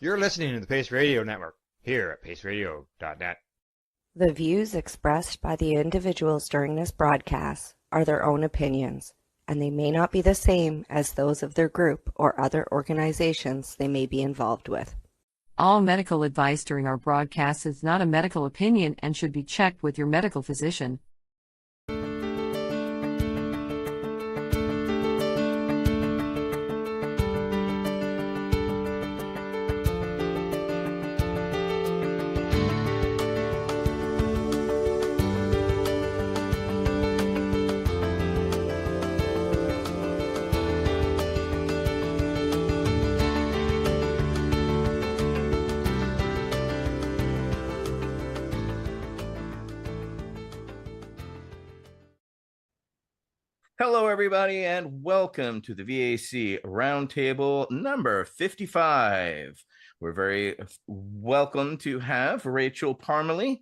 You're listening to the Pace Radio Network here at paceradio.net. The views expressed by the individuals during this broadcast are their own opinions, and they may not be the same as those of their group or other organizations they may be involved with. All medical advice during our broadcast is not a medical opinion and should be checked with your medical physician. Hello, everybody, and welcome to the V.A.C. Roundtable number 55. We're very welcome to have Rachel Parmelee.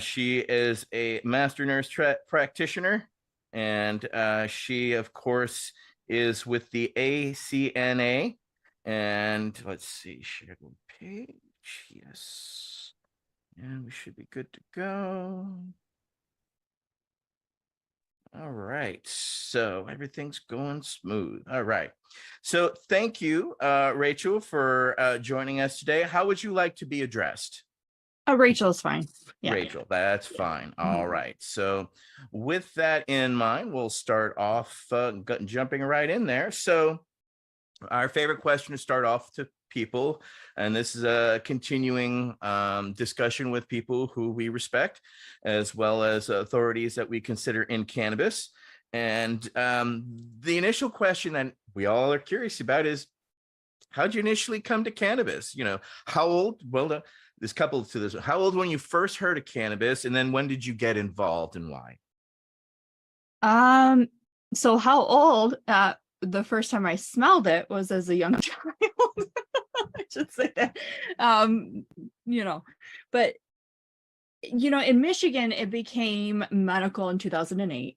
She is a master nurse practitioner, and she, of course, is with the ACNA. And let's see, shared page. Yes. And we should be good to go. All right, so everything's going smooth. All right, so thank you, Rachel, for joining us today. How would you like to be addressed? Rachel's fine. Yeah. Rachel, that's fine. All right, so with that in mind, we'll start off jumping right in there. So our favorite question to start off to people, and this is a continuing discussion with people who we respect, as well as authorities that we consider in cannabis. And the initial question that we all are curious about is, how'd you initially come to cannabis? You know, how old? Well, there's a couple to this. How old when you first heard of cannabis, and then when did you get involved and why? So how old? The first time I smelled it was as a young child. I should say that. But in Michigan, it became medical in 2008.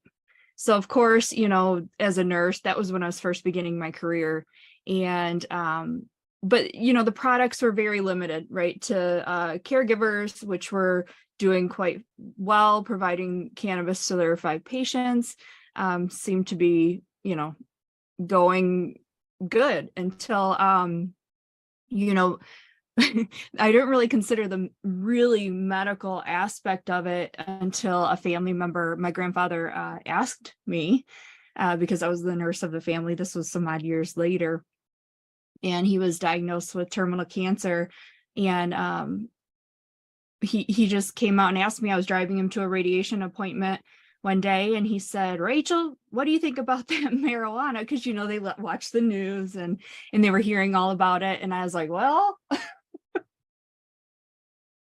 So of course, as a nurse, that was when I was first beginning my career. And but the products were very limited, right, to caregivers, which were doing quite well, providing cannabis to their 5 patients, seemed to be, going good until I didn't really consider the really medical aspect of it until a family member, my grandfather, asked me, because I was the nurse of the family. This was some odd years later, and he was diagnosed with terminal cancer, and he just came out and asked me. I was driving him to a radiation appointment one day, and he said, "Rachel, what do you think about that marijuana?" Because they watch the news, and they were hearing all about it. And I was like, well,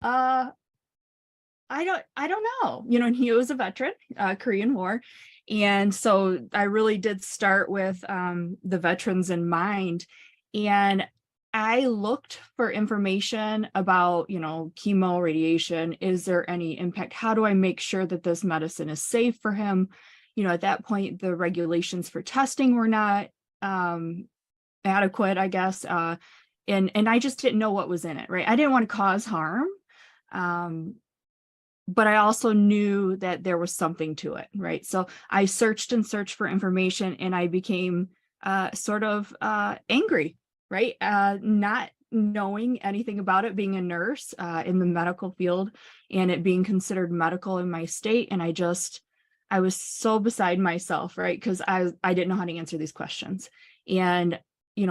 I don't know, and he was a veteran, Korean War. And so I really did start with the veterans in mind. And I looked for information about, chemo, radiation. Is there any impact? How do I make sure that this medicine is safe for him? At that point, the regulations for testing were not adequate, I guess. And I just didn't know what was in it, right? I didn't want to cause harm. But I also knew that there was something to it, right? So I searched for information, and I became sort of angry, right? Not knowing anything about it, being a nurse in the medical field, and it being considered medical in my state. And I was so beside myself, right? Because I didn't know how to answer these questions. And,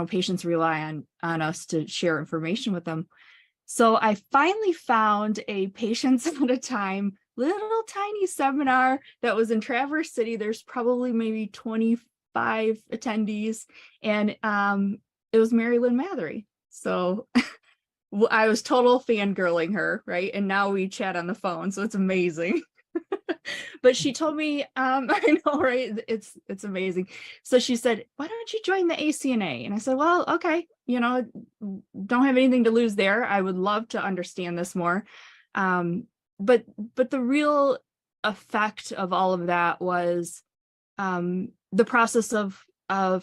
patients rely on us to share information with them. So I finally found a Patients at a Time little tiny seminar that was in Traverse City. There's probably maybe 25 attendees, and it was Mary Lynn Mathery. So I was total fangirling her, right? And now we chat on the phone, so it's amazing. But she told me, I know, right? It's amazing. So she said, "Why don't you join the ACNA?" And I said, well, okay, don't have anything to lose there. I would love to understand this more. But the real effect of all of that was the process of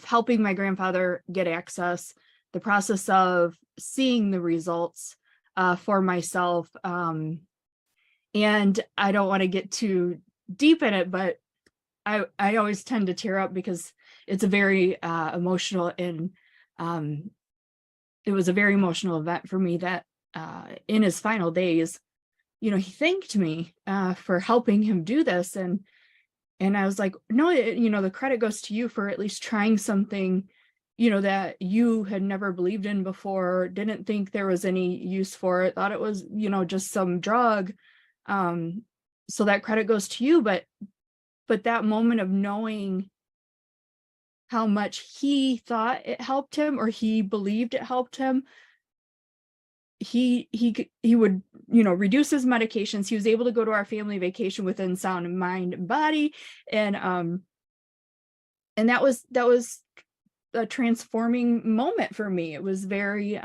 helping my grandfather get access, the process of seeing the results for myself. And I don't want to get too deep in it, but I always tend to tear up because it's a very emotional, and it was a very emotional event for me that in his final days, he thanked me for helping him do this. And I was like, no, the credit goes to you for at least trying something, that you had never believed in before, didn't think there was any use for it, thought it was, just some drug. So that credit goes to you. But that moment of knowing how much he thought it helped him, or he believed it helped him, he would, reduce his medications. He was able to go to our family vacation within sound and mind and body. And that was a transforming moment for me. It was very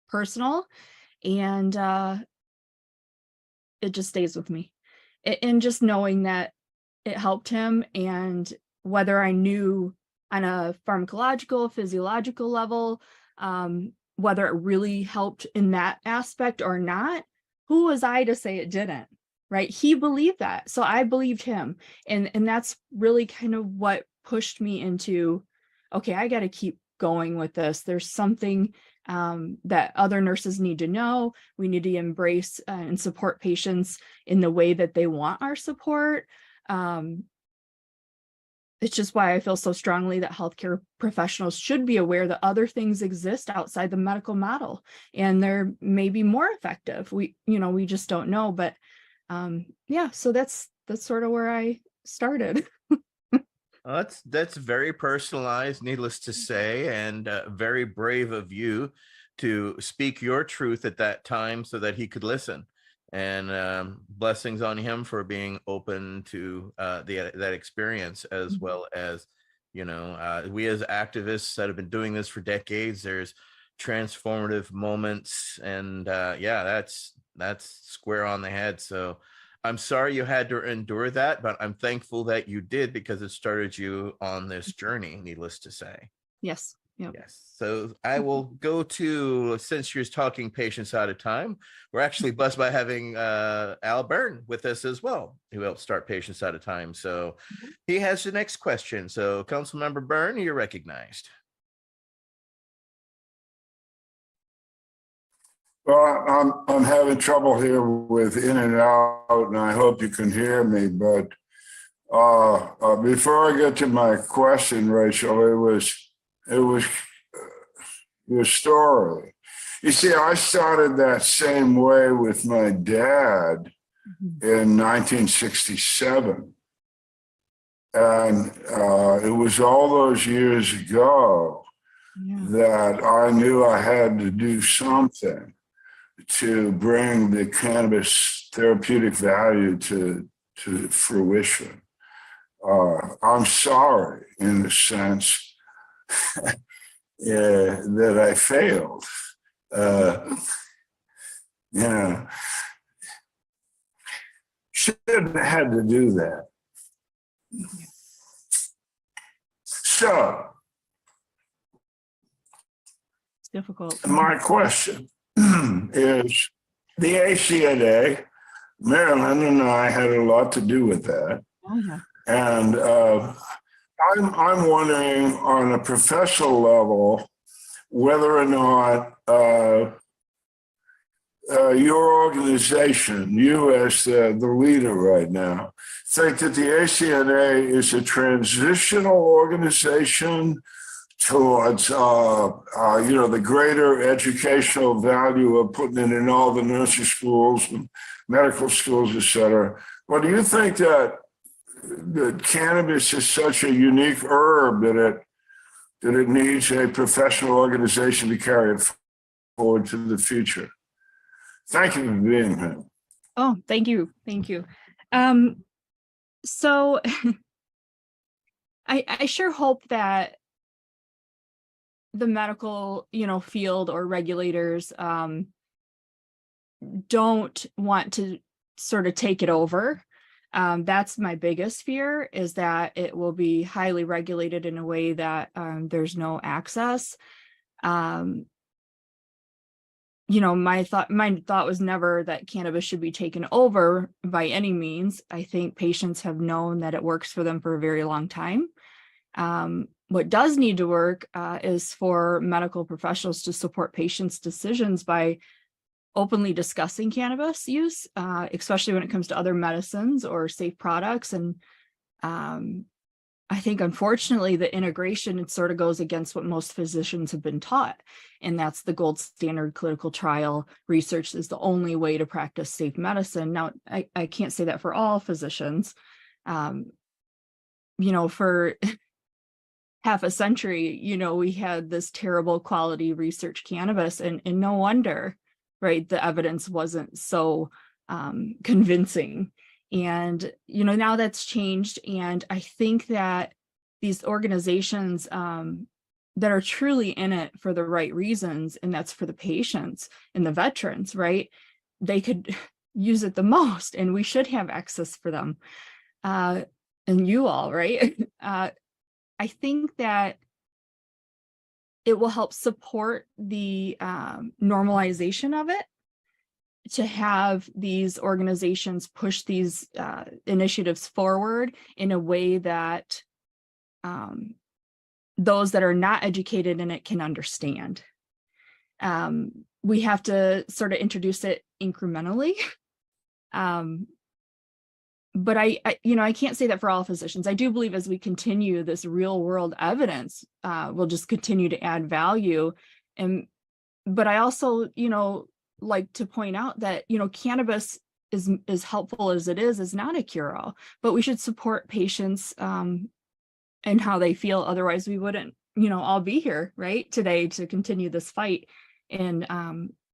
personal, and it just stays with me. And just knowing that it helped him, and whether I knew on a pharmacological, physiological level, whether it really helped in that aspect or not, who was I to say it didn't, right? He believed that, so I believed him. And that's really kind of what pushed me into, okay, I got to keep going with this. There's something that other nurses need to know. We need to embrace and support patients in the way that they want our support. It's just why I feel so strongly that healthcare professionals should be aware that other things exist outside the medical model, and they're maybe more effective. We just don't know. But yeah, so that's sort of where I started. That's very personalized, needless to say, and very brave of you to speak your truth at that time so that he could listen. And blessings on him for being open to that experience, as well as, we as activists that have been doing this for decades, there's transformative moments, and yeah, that's square on the head. So I'm sorry you had to endure that, but I'm thankful that you did, because it started you on this journey, needless to say. Yes. Yep. Yes. So I will go to, since you're talking patients out of time, we're actually blessed by having Al Byrne with us as well, who helped start Patients Out of Time. So he has the next question. So Councilmember Byrne, you're recognized. Well, I'm having trouble here with in and out, and I hope you can hear me. But before I get to my question, Rachel, it was your story. You see, I started that same way with my dad in 1967. And it was all those years ago that I knew I had to do something to bring the cannabis therapeutic value to fruition. I'm sorry, in a sense, that I failed. Shouldn't have had to do that. So, It's difficult. my question is, the ACNA, Marilyn and I had a lot to do with that. Oh, yeah. And I'm wondering, on a professional level, whether or not your organization, you as the leader right now, think that the ACNA is a transitional organization towards, the greater educational value of putting it in all the nursing schools, and medical schools, et cetera. Or do you think that cannabis is such a unique herb that it needs a professional organization to carry it forward to the future? Thank you for being here. Oh, thank you. Thank you. So I sure hope that the medical, field or regulators don't want to sort of take it over. That's my biggest fear, is that it will be highly regulated in a way that there's no access. my thought was never that cannabis should be taken over by any means. I think patients have known that it works for them for a very long time. What does need to work is for medical professionals to support patients' decisions by openly discussing cannabis use, especially when it comes to other medicines or safe products. And I think, unfortunately, the integration, it sort of goes against what most physicians have been taught. And that's the gold standard clinical trial research is the only way to practice safe medicine. Now, I can't say that for all physicians. For half a century, we had this terrible quality research cannabis, and no wonder, right, the evidence wasn't so convincing. And now that's changed, and I think that these organizations that are truly in it for the right reasons, and that's for the patients and the veterans, right, they could use it the most, and we should have access for them, and you all, right. I think that it will help support the normalization of it, to have these organizations push these initiatives forward in a way that those that are not educated in it can understand. We have to sort of introduce it incrementally. But I can't say that for all physicians. I do believe as we continue this real world evidence, we'll just continue to add value. But I also, like to point out that, cannabis is as helpful as it is not a cure-all, but we should support patients and how they feel. Otherwise we wouldn't, all be here right today to continue this fight and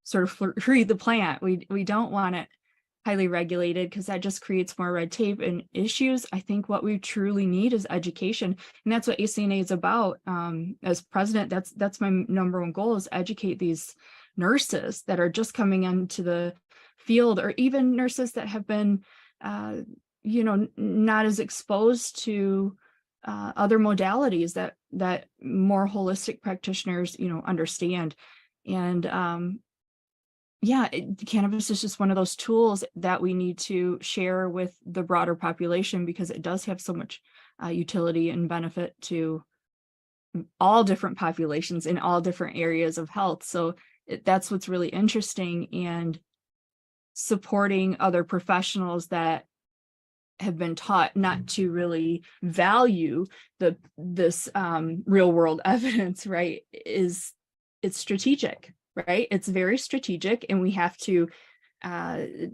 sort of free the plant. We don't want it highly regulated, because that just creates more red tape and issues. I think what we truly need is education, and that's what ACNA is about. As president, that's my number one goal, is educate these nurses that are just coming into the field, or even nurses that have been not as exposed to other modalities that more holistic practitioners understand. And cannabis is just one of those tools that we need to share with the broader population, because it does have so much utility and benefit to all different populations in all different areas of health. So that's what's really interesting, and supporting other professionals that have been taught not to really value this real world evidence, right? It's strategic, right? It's very strategic, and we have to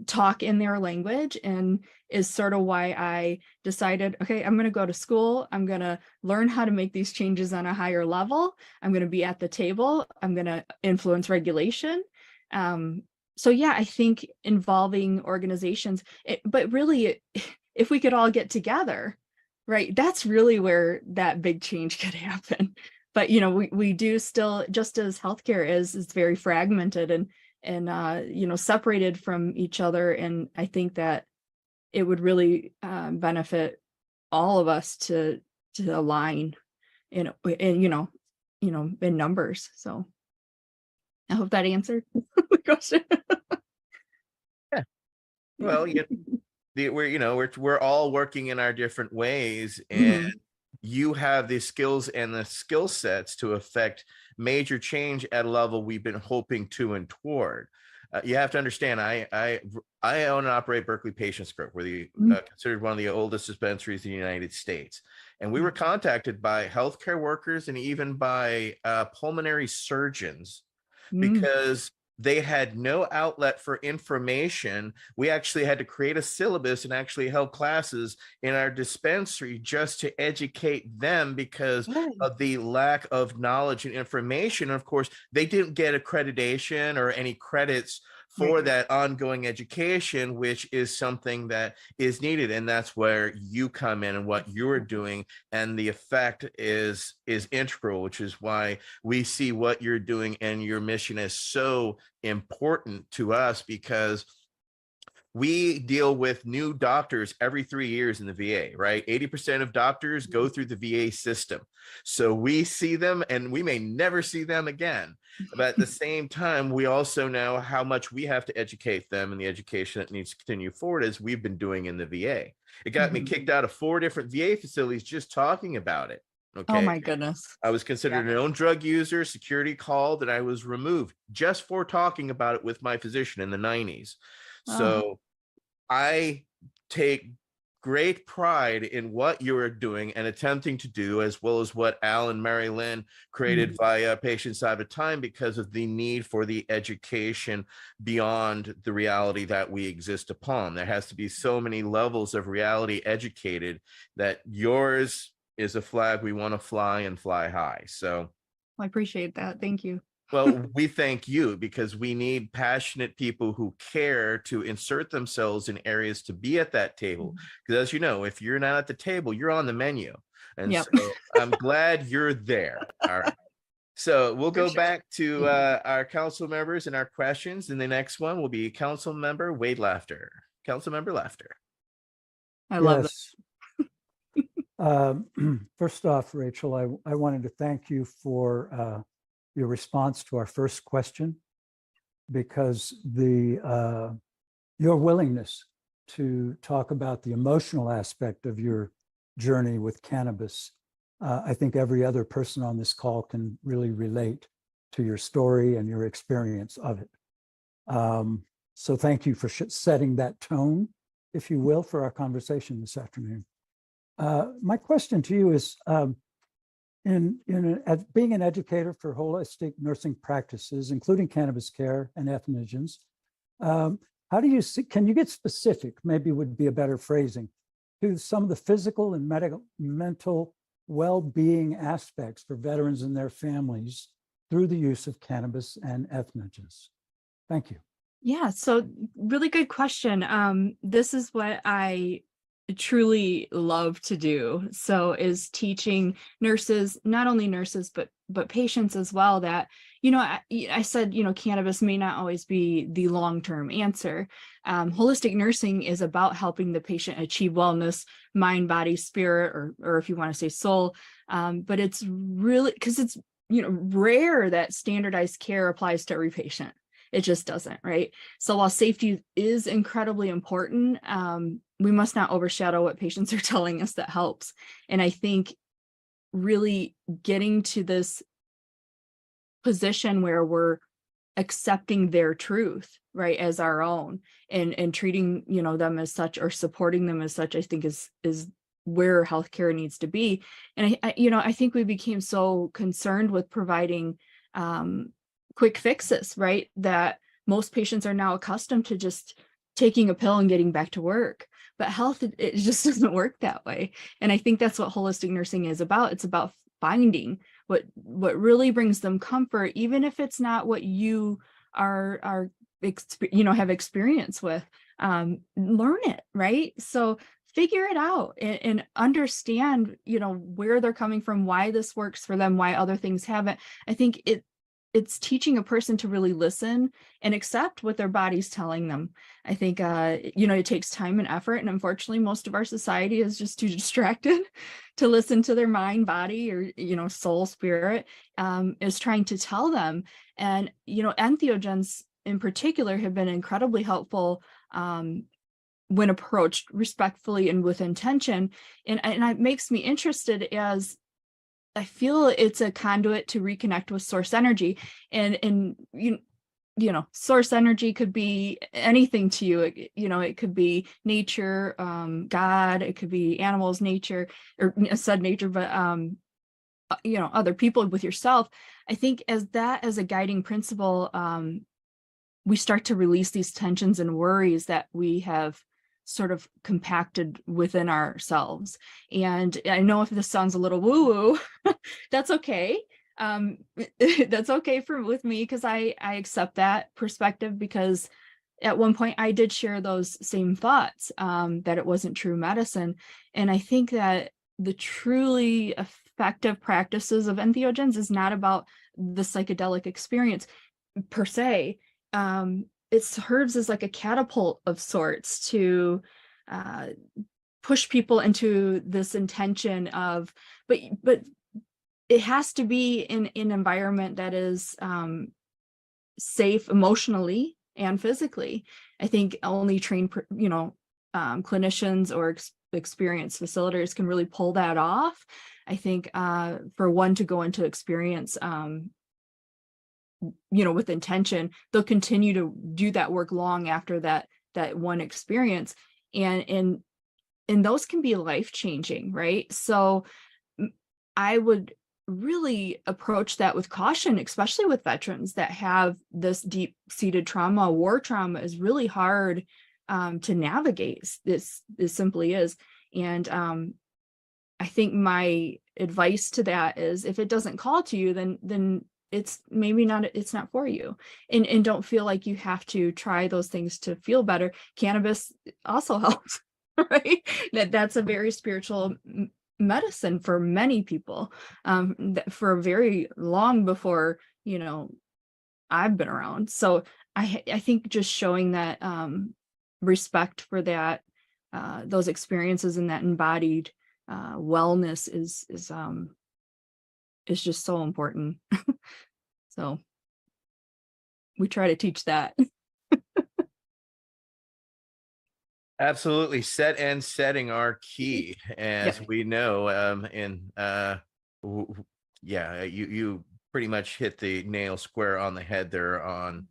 talk in their language, and is sort of why I decided, okay, I'm going to go to school. I'm going to learn how to make these changes on a higher level. I'm going to be at the table. I'm going to influence regulation. So yeah, I think involving organizations, but really, if we could all get together, right, that's really where that big change could happen. But we do still, just as healthcare is very fragmented and separated from each other. And I think that it would really benefit all of us to align in numbers. So I hope that answered the question. Yeah. Well, we're all working in our different ways, and you have the skills and the skill sets to affect major change at a level we've been hoping to and toward. You have to understand, I own and operate Berkeley Patients Group. We're considered one of the oldest dispensaries in the United States. And we were contacted by healthcare workers and even by pulmonary surgeons because they had no outlet for information. We actually had to create a syllabus and actually held classes in our dispensary just to educate them because of the lack of knowledge and information. Of course, they didn't get accreditation or any credits for that ongoing education, which is something that is needed. And that's where you come in and what you're doing. And the effect is integral, which is why we see what you're doing and your mission is so important to us, because we deal with new doctors every 3 years in the VA, right? 80% of doctors go through the VA system. So we see them and we may never see them again. But at the same time, we also know how much we have to educate them and the education that needs to continue forward, as we've been doing in the VA. It got me kicked out of 4 different VA facilities just talking about it. Okay. Oh my goodness. I was considered a known drug user, security called, and I was removed just for talking about it with my physician in the 90s. So I take great pride in what you're doing and attempting to do, as well as what Al and Mary Lynn created via Patients Out of Time, because of the need for the education beyond the reality that we exist upon. There has to be so many levels of reality educated that yours is a flag we want to fly and fly high. So I appreciate that. Thank you. well, we thank you, because we need passionate people who care to insert themselves in areas to be at that table. Because as you know, if you're not at the table, you're on the menu. And so I'm glad you're there. All right. So we'll go back to our council members and our questions. And the next one will be Council Member Wade Laughter. Council Member Laughter. I love this. First off, Rachel, I wanted to thank you for your response to our first question, because your willingness to talk about the emotional aspect of your journey with cannabis, I think every other person on this call can really relate to your story and your experience of it. So thank you for setting that tone, if you will, for our conversation this afternoon. My question to you is, as being an educator for holistic nursing practices, including cannabis care and ethnogens, how do you see, can you get specific, maybe would be a better phrasing, to some of the physical and mental well-being aspects for veterans and their families through the use of cannabis and ethnogens? Thank you. Yeah, so really good question. This is what I truly love to do. So is teaching nurses, not only nurses, but patients as well, that, I said, cannabis may not always be the long-term answer. Holistic nursing is about helping the patient achieve wellness, mind, body, spirit, or if you want to say soul. But it's really, because it's, rare that standardized care applies to every patient. It just doesn't, right? So while safety is incredibly important, we must not overshadow what patients are telling us that helps. And I think really getting to this position where we're accepting their truth, right, as our own, and treating, them as such, or supporting them as such, I think is where healthcare needs to be. And I think we became so concerned with providing quick fixes, right, that most patients are now accustomed to just taking a pill and getting back to work. But health, it just doesn't work that way. And I think that's what holistic nursing is about. It's about finding what really brings them comfort, even if it's not what you have experience with. Learn it, right? So figure it out and understand, where they're coming from, why this works for them, why other things haven't. I think it's teaching a person to really listen and accept what their body's telling them. I think, it takes time and effort. And unfortunately, most of our society is just too distracted to listen to their mind, body, or, soul, spirit, is trying to tell them. And, entheogens in particular have been incredibly helpful when approached respectfully and with intention. And it makes me interested, as I feel it's a conduit to reconnect with source energy, and source energy could be anything to you. It could be nature, God, it could be animals, nature, or I said nature, but other people, with yourself. I think as a guiding principle, we start to release these tensions and worries that we have sort of compacted within ourselves. And I know if this sounds a little woo-woo, that's okay. That's okay with me, because I accept that perspective, because at one point I did share those same thoughts, that it wasn't true medicine. And I think that the truly effective practices of entheogens is not about the psychedelic experience per se. it serves as like a catapult of sorts to push people into this intention of, but it has to be in an environment that is safe emotionally and physically. I think only trained, clinicians or experienced facilitators can really pull that off. I think for one to go into experience, with intention, they'll continue to do that work long after that one experience, and those can be life-changing, right? So I would really approach that with caution, especially with veterans that have this deep-seated trauma. War trauma is really hard to navigate. This simply is. And I think my advice to that is, if it doesn't call to you, then it's maybe not, it's not for you. And don't feel like you have to try those things to feel better. Cannabis also helps, right? That's a very spiritual medicine for many people, for very long before, I've been around. So I think just showing that respect for that, those experiences and that embodied wellness is just so important. So we try to teach that. Absolutely. Setting are key, as we know. You pretty much hit the nail square on the head there on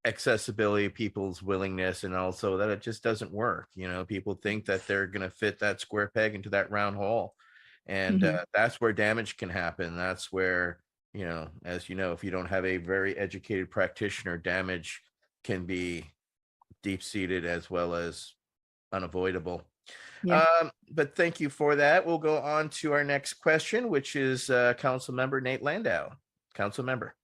accessibility, people's willingness, and also that it just doesn't work. People think that they're going to fit that square peg into that round hole, and that's where damage can happen. That's where, as you know, if you don't have a very educated practitioner, damage can be deep-seated as well as unavoidable. Yeah. But thank you for that. We'll go on to our next question, which is Council Member Nate Landau. Council Member.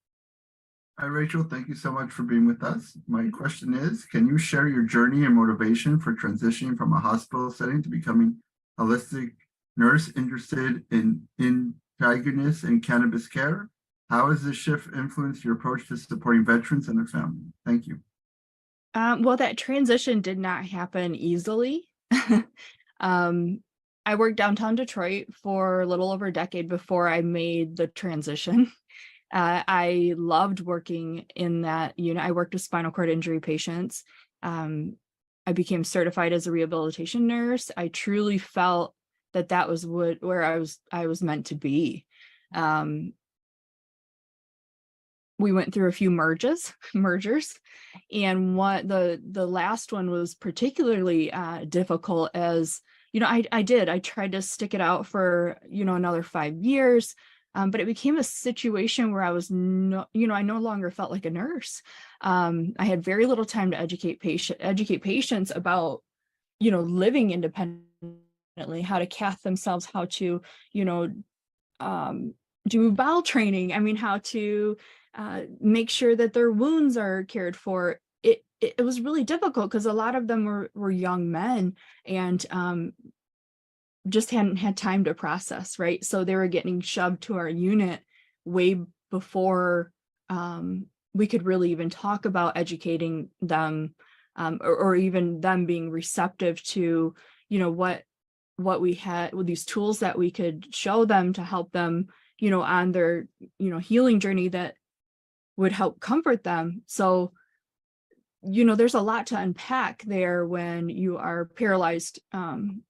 Hi, Rachel. Thank you so much for being with us. My question is, can you share your journey and motivation for transitioning from a hospital setting to becoming a holistic nurse interested in indigenous and cannabis care? How has this shift influenced your approach to supporting veterans and their families? Thank you. Well, that transition did not happen easily. I worked downtown Detroit for a little over a decade before I made the transition. I loved working in that unit. I worked with spinal cord injury patients. I became certified as a rehabilitation nurse. I truly felt that was where I was meant to be. We went through a few mergers, and what the last one was particularly difficult, as I tried to stick it out for another 5 years, but it became a situation where I was I no longer felt like a nurse. I had very little time to educate patients about living independently, how to cath themselves, how to do bowel training. I mean, how to make sure that their wounds are cared for. It was really difficult because a lot of them were young men and just hadn't had time to process, right? So they were getting shoved to our unit way before we could really even talk about educating them, or even them being receptive to what we had with these tools that we could show them to help them on their healing journey that would help comfort them. So there's a lot to unpack there when you are paralyzed in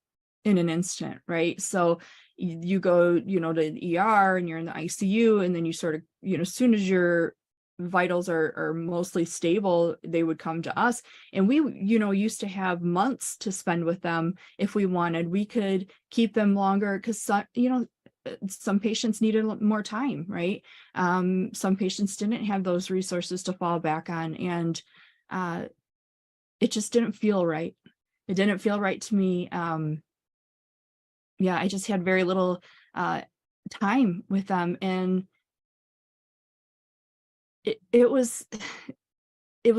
an instant, right? So you go to the ER and you're in the ICU, and then you sort of as soon as your vitals are mostly stable, they would come to us, and we used to have months to spend with them. If we wanted, we could keep them longer, because some patients needed more time, right? Some patients didn't have those resources to fall back on, and it just didn't feel right. It didn't feel right to me. I just had very little time with them, and it was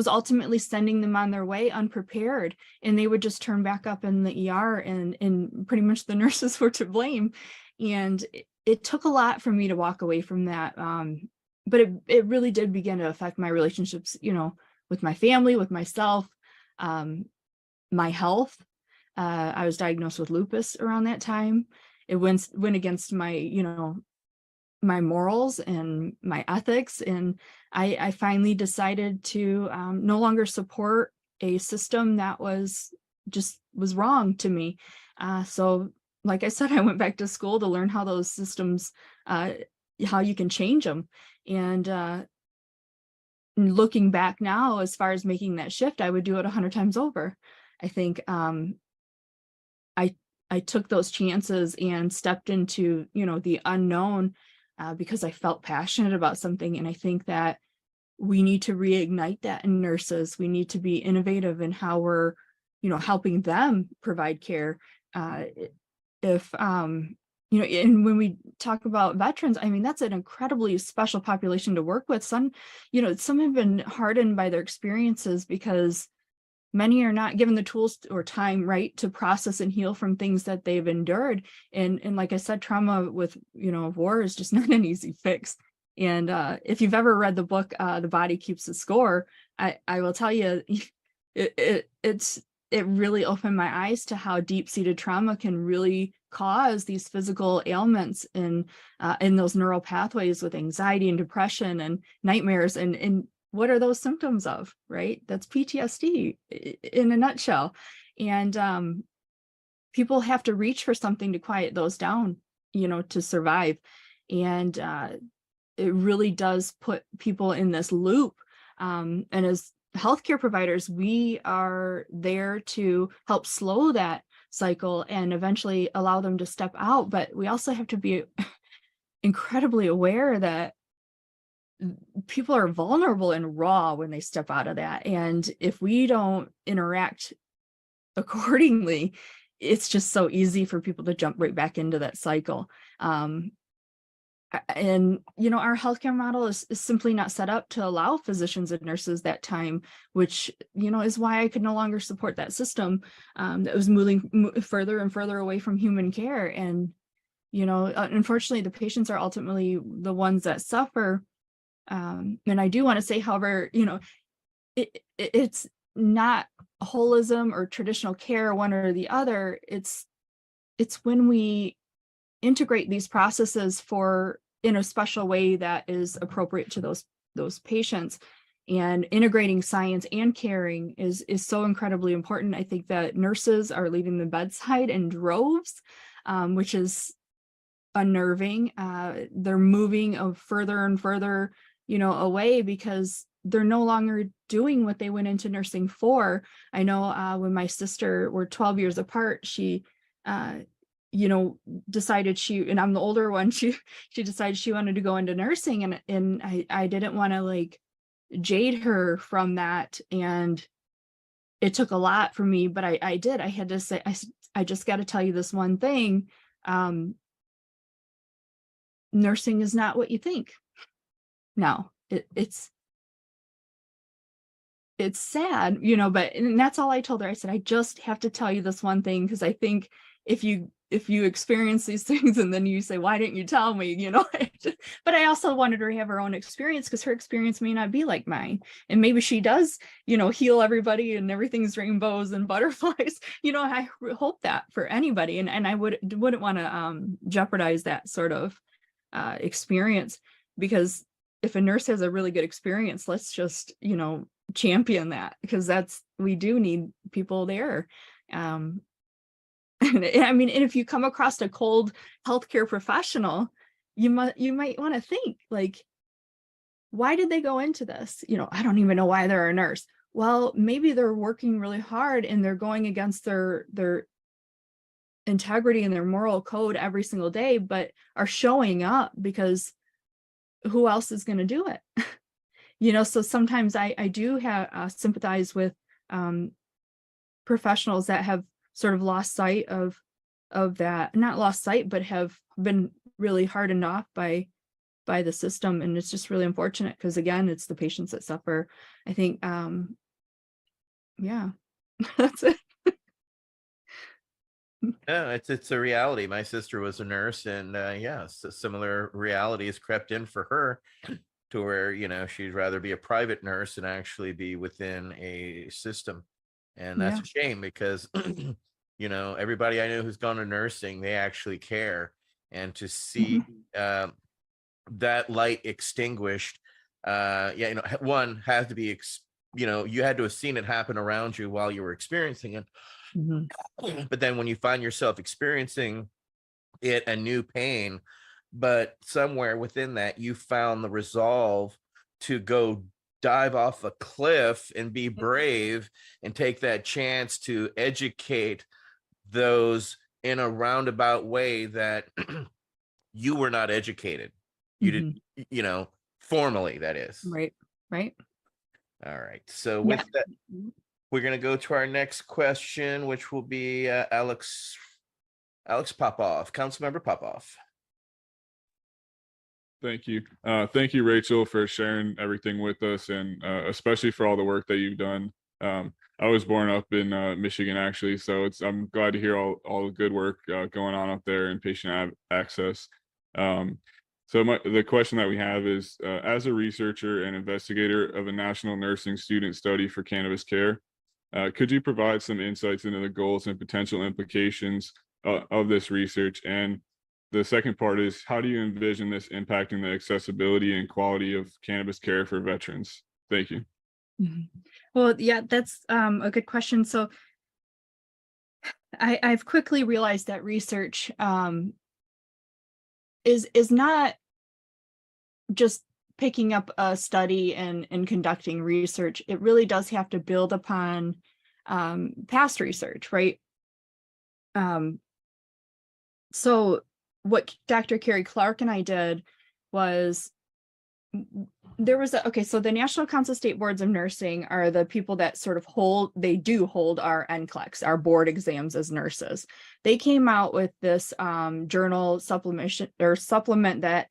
ultimately sending them on their way unprepared, and they would just turn back up in the ER, and pretty much the nurses were to blame. And it took a lot for me to walk away from that. But it really did begin to affect my relationships, with my family, with myself, my health. I was diagnosed with lupus around that time. It went against my, my morals and my ethics. And I finally decided to no longer support a system that was wrong to me. So like I said, I went back to school to learn how those systems, how you can change them. And looking back now, as far as making that shift, I would do it 100 times over. I think I took those chances and stepped into, the unknown because I felt passionate about something. And I think that we need to reignite that in nurses. We need to be innovative in how we're, helping them provide care. And when we talk about veterans, I mean, that's an incredibly special population to work with. Some have been hardened by their experiences because many are not given the tools or time, right, to process and heal from things that they've endured. And like I said, trauma with, war is just not an easy fix. And if you've ever read the book, The Body Keeps the Score, I will tell you, it really opened my eyes to how deep-seated trauma can really cause these physical ailments in those neural pathways with anxiety and depression and nightmares. And what are those symptoms of, right? That's PTSD in a nutshell. And people have to reach for something to quiet those down, to survive. And it really does put people in this loop. And as healthcare providers, we are there to help slow that cycle and eventually allow them to step out. But we also have to be incredibly aware that people are vulnerable and raw when they step out of that. And if we don't interact accordingly, it's just so easy for people to jump right back into that cycle. And, our healthcare model is simply not set up to allow physicians and nurses that time, which, is why I could no longer support that system that was moving further and further away from human care. And, unfortunately, the patients are ultimately the ones that suffer. And I do want to say, however, it's not holism or traditional care, one or the other. It's when we integrate these processes in a special way that is appropriate to those patients. And integrating science and caring is so incredibly important. I think that nurses are leaving the bedside in droves, which is unnerving. They're moving further and further, away because they're no longer doing what they went into nursing for. I know when my sister were 12 years apart, she decided and I'm the older one, she decided she wanted to go into nursing, and I didn't want to jade her from that. And it took a lot for me, but I did. I had to say, I just got to tell you this one thing. Nursing is not what you think. No, it's sad, but and that's all I told her. I said, I just have to tell you this one thing, because I think if you experience these things and then you say, why didn't you tell me, but I also wanted her to have her own experience, because her experience may not be like mine. And maybe she does, heal everybody and everything's rainbows and butterflies. I hope that for anybody. And I wouldn't want to jeopardize that sort of experience, because if a nurse has a really good experience, let's just, champion that, because we do need people there. And I mean, and if you come across a cold healthcare professional, you might want to think, why did they go into this? I don't even know why they're a nurse. Well, maybe they're working really hard and they're going against their integrity and their moral code every single day, but are showing up because who else is going to do it? So sometimes I do have sympathize with professionals that have sort of lost sight of that, not lost sight, but have been really hardened off by the system. And it's just really unfortunate, because again, it's the patients that suffer. I think, yeah, that's it. Yeah, it's a reality. My sister was a nurse, and similar reality has crept in for her. to where, you know, she'd rather be a private nurse than actually be within a system. And that's Yeah. a shame because, you know, everybody I know who's gone to nursing, they actually care. And to see that light extinguished, yeah, you know, one has to be, you know, you had to have seen it happen around you while you were experiencing it. But then when you find yourself experiencing it, a new pain, but somewhere within that you found the resolve to go dive off a cliff and be brave and take that chance to educate those in a roundabout way that you were not educated. You did, you know, formally, that is. Right. All right. So with that, we're going to go to our next question, which will be Alex Popoff, Councilmember Popoff. Thank you. Thank you, Rachel, for sharing everything with us, and especially for all the work that you've done. I was born up in Michigan, actually, so I'm glad to hear all the good work going on up there in patient access. So the question that we have is, as a researcher and investigator of a national nursing student study for cannabis care, could you provide some insights into the goals and potential implications of this research? And the second part is, how do you envision this impacting the accessibility and quality of cannabis care for veterans? Thank you. Well, yeah, that's a good question. So I've quickly realized that research is not just picking up a study and conducting research. It really does have to build upon past research, right? So what Dr. Carrie Clark and I did was, so the National Council of State Boards of Nursing are the people that sort of hold our NCLEX, our board exams as nurses. They came out with this journal supplement that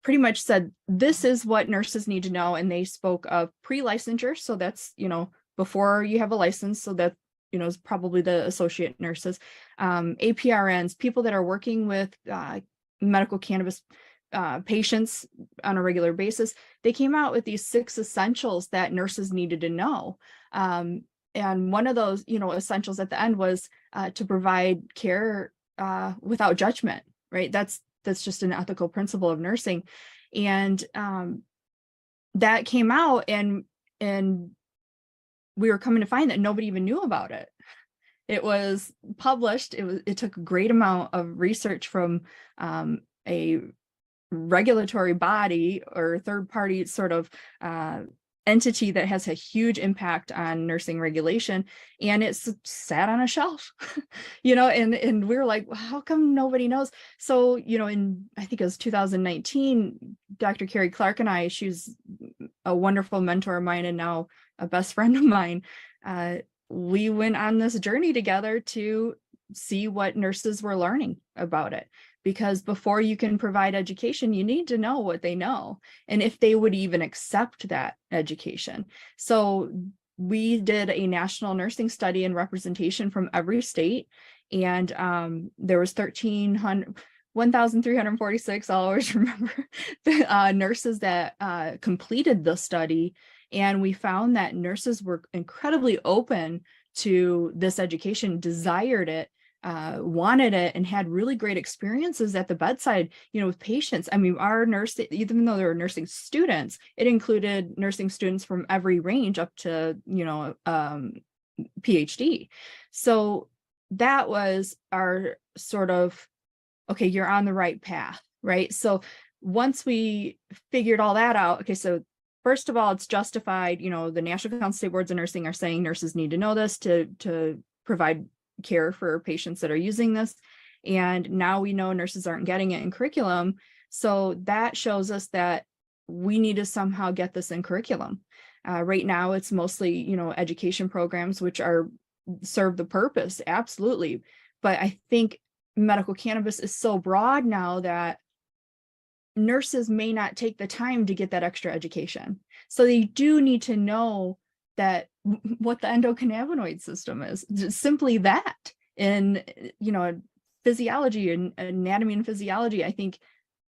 pretty much said, this is what nurses need to know. And they spoke of pre-licensure. So that's, you know, before you have a license. So that, you know, is probably the associate nurses, APRNs, people that are working with medical cannabis patients on a regular basis. They came out with these 6 essentials that nurses needed to know. And one of those, you know, essentials at the end was to provide care without judgment, right? That's just an ethical principle of nursing. And that came out, and we were coming to find that nobody even knew about it. It was published. It took a great amount of research from a regulatory body or third party sort of entity that has a huge impact on nursing regulation, and it's sat on a shelf, you know, and we were like, well, how come nobody knows? So, you know, I think it was 2019, Dr. Carrie Clark and I, she's a wonderful mentor of mine and now a best friend of mine, we went on this journey together to see what nurses were learning about it. Because before you can provide education, you need to know what they know and if they would even accept that education. So we did a national nursing study and representation from every state. And there was 1,346, I'll always remember, the nurses that completed the study. And we found that nurses were incredibly open to this education, desired it, wanted it, and had really great experiences at the bedside, you know, with patients. I mean, our nurse, even though they were nursing students, it included nursing students from every range up to, you know, PhD. So that was our sort of, okay, you're on the right path, right? So once we figured all that out, okay, so first of all, it's justified, you know, the National Council of State Boards of Nursing are saying nurses need to know this to provide care for patients that are using this. And now we know nurses aren't getting it in curriculum. So that shows us that we need to somehow get this in curriculum. Right now, it's mostly, you know, education programs, which serve the purpose, absolutely. But I think medical cannabis is so broad now that nurses may not take the time to get that extra education. So they do need to know that what the endocannabinoid system is, just simply that. In, you know, physiology and anatomy and physiology, I think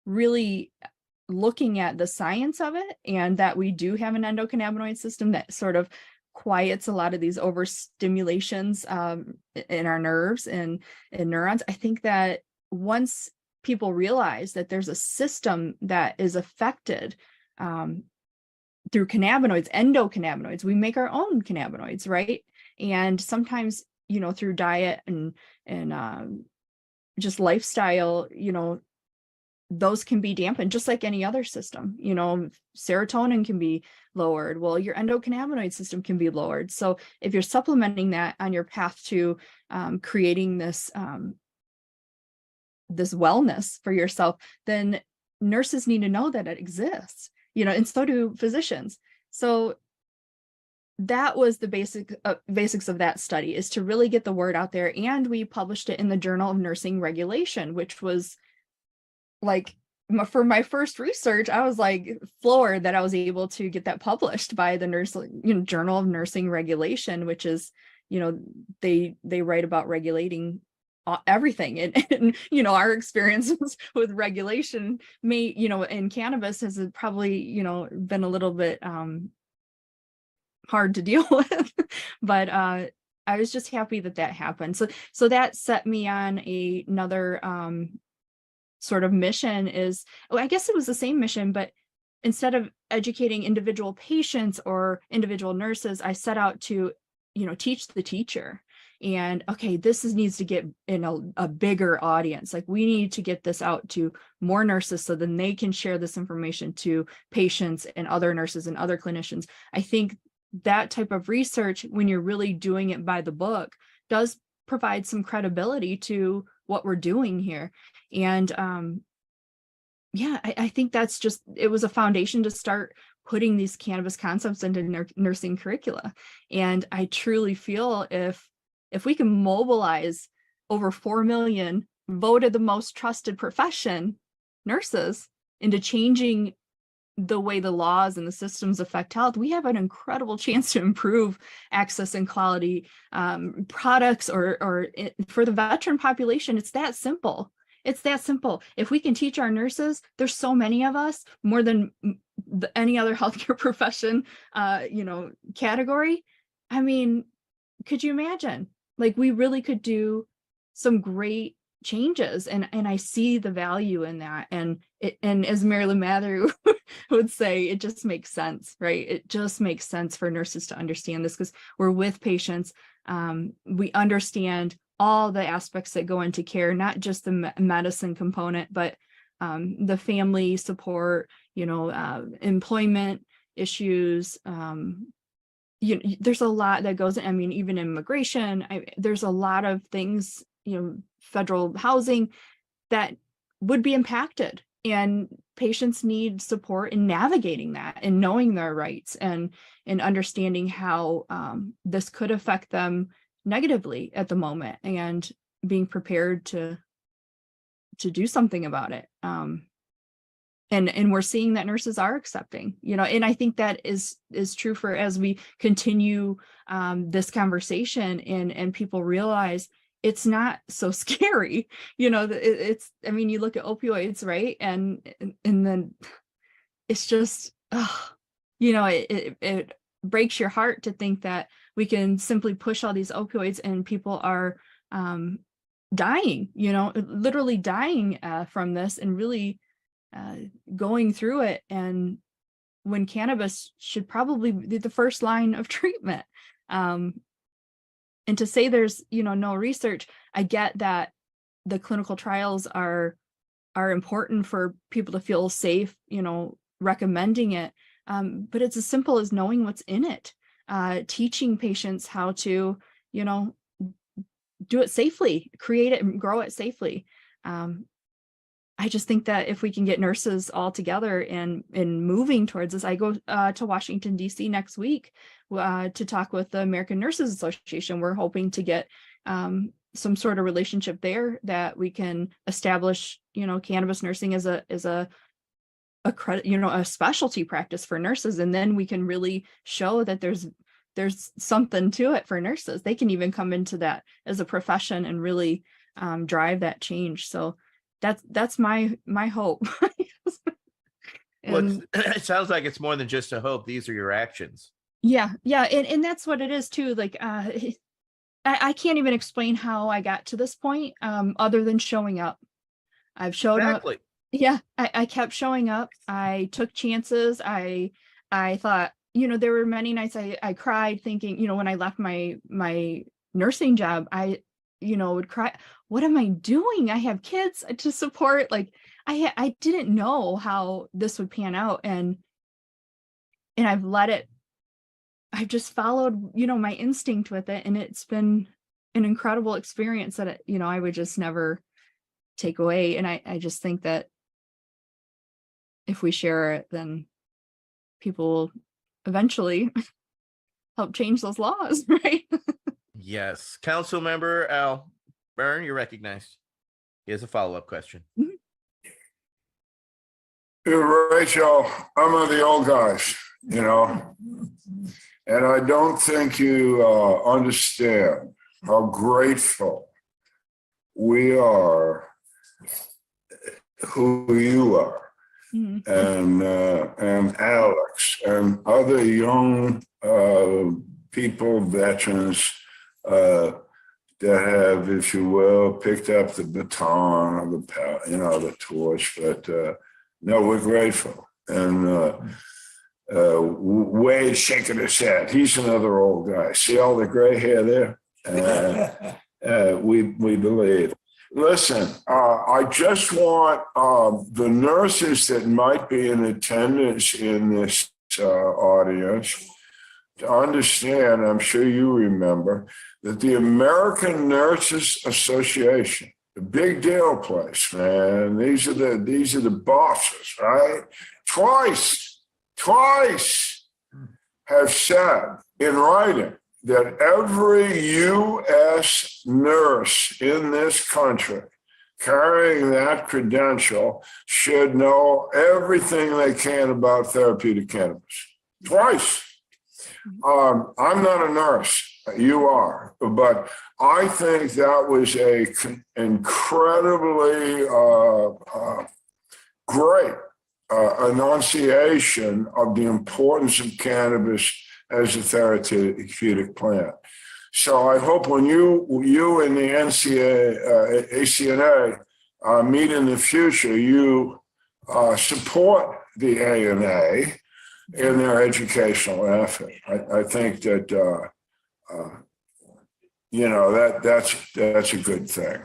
really looking at the science of it, and that we do have an endocannabinoid system that sort of quiets a lot of these overstimulations in our nerves and neurons. I think that once people realize that there's a system that is affected through cannabinoids, endocannabinoids, we make our own cannabinoids, right? And sometimes, you know, through diet and just lifestyle, you know, those can be dampened just like any other system. You know, serotonin can be lowered. Well, your endocannabinoid system can be lowered. So if you're supplementing that on your path to creating this this wellness for yourself, then nurses need to know that it exists, you know, and so do physicians. So that was the basics of that study, is to really get the word out there. And we published it in the Journal of Nursing Regulation, which was like, for my first research, I was like floored that I was able to get that published by the Journal of Nursing Regulation, which is, you know, they write about regulating everything. And you know, our experiences with regulation may, you know, in cannabis has probably, you know, been a little bit hard to deal with. But I was just happy that happened. So that set me on another sort of mission. Is, I guess it was the same mission, but instead of educating individual patients or individual nurses, I set out to, you know, teach the teacher. And okay, needs to get in a bigger audience. Like, we need to get this out to more nurses so then they can share this information to patients and other nurses and other clinicians. I think that type of research, when you're really doing it by the book, does provide some credibility to what we're doing here. And yeah, I think that's just, it was a foundation to start putting these cannabis concepts into nursing curricula. And I truly feel if we can mobilize over 4 million voted the most trusted profession, nurses, into changing the way the laws and the systems affect health, we have an incredible chance to improve access and quality products, or for the veteran population. It's that simple. It's that simple. If we can teach our nurses, there's so many of us, more than any other healthcare profession, you know, category. I mean, could you imagine? Like, we really could do some great changes, and I see the value in that. And as Marilyn Mather would say, it just makes sense, right? It just makes sense for nurses to understand this, because we're with patients. We understand all the aspects that go into care, not just the medicine component, but the family support, you know, employment issues. You know, there's a lot that goes in. I mean, even immigration, there's a lot of things, you know, federal housing that would be impacted, and patients need support in navigating that and knowing their rights, and understanding how this could affect them negatively at the moment, and being prepared to do something about it. And we're seeing that nurses are accepting, you know, and I think that is true for, as we continue this conversation, and people realize it's not so scary, you know. It's, I mean, you look at opioids, right? And then it's just, you know, it breaks your heart to think that we can simply push all these opioids and people are dying, you know, literally dying from this, and really going through it. And when cannabis should probably be the first line of treatment. And to say there's, you know, no research, I get that the clinical trials are important for people to feel safe, you know, recommending it. But it's as simple as knowing what's in it, teaching patients how to, you know, do it safely, create it and grow it safely. I just think that if we can get nurses all together and moving towards this, I go to Washington, D.C. next week to talk with the American Nurses Association. We're hoping to get some sort of relationship there that we can establish, you know, cannabis nursing as a credit, you know, a specialty practice for nurses. And then we can really show that there's something to it for nurses. They can even come into that as a profession and really drive that change. So that's my hope. Well, And it sounds like it's more than just a hope. These are your actions. yeah, and that's what it is too. Like I can't even explain how I got to this point, other than showing up. I've showed up. Exactly. Yeah, I kept showing up. I took chances. I thought, there were many nights I cried thinking, when I left my nursing job, I would cry, what am I doing? I have kids to support. Like I didn't know how this would pan out, and I've just followed, my instinct with it, and it's been an incredible experience that I would just never take away. And I just think that if we share it, then people will eventually help change those laws, right? Yes. Council member Al Byrne, you're recognized. He has a follow-up question. Rachel, I'm one of the old guys, and I don't think you understand how grateful we are who you are. And Alex and other young people, veterans that have, if you will, picked up the baton or the torch. But no, we're grateful. And Wade's shaking his head. He's another old guy. See all the gray hair there? We believe. Listen, I just want the nurses that might be in attendance in this audience to understand, I'm sure you remember, that the American Nurses Association, the big deal place, man, these are the bosses, right? Twice have said in writing that every U.S. nurse in this country carrying that credential should know everything they can about therapeutic cannabis. Twice. I'm not a nurse. You are. But I think that was a incredibly great enunciation of the importance of cannabis as a therapeutic plant. So I hope when you and the ACNA meet in the future, you support the ANA in their educational effort. I think that that's a good thing.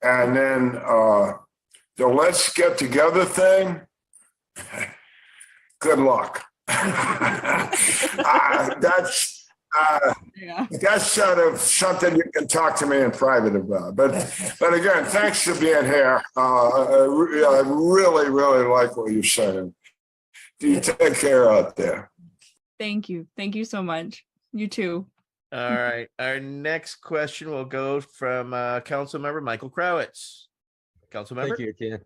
And then the let's get together thing. Good luck. That's sort of something you can talk to me in private about. But again, thanks for being here. I really like what you're saying. You take care out there. Thank you so much. You too. All right, our next question will go from Council Member Michael Krawitz. Council Member. Thank you, Ken.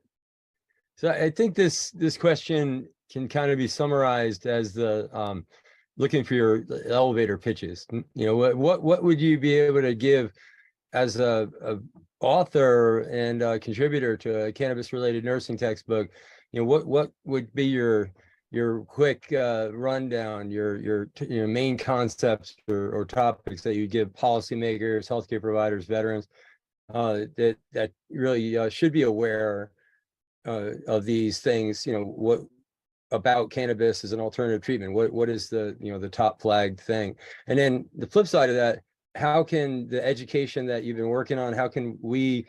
So I think this question can kind of be summarized as the looking for your elevator pitches. What would you be able to give as a author and a contributor to a cannabis related nursing textbook? What would be your quick rundown, your main concepts or topics that you give policymakers, healthcare providers, veterans that really should be aware of these things? What about cannabis as an alternative treatment? What is the top flagged thing? And then the flip side of that, how can the education that you've been working on, how can we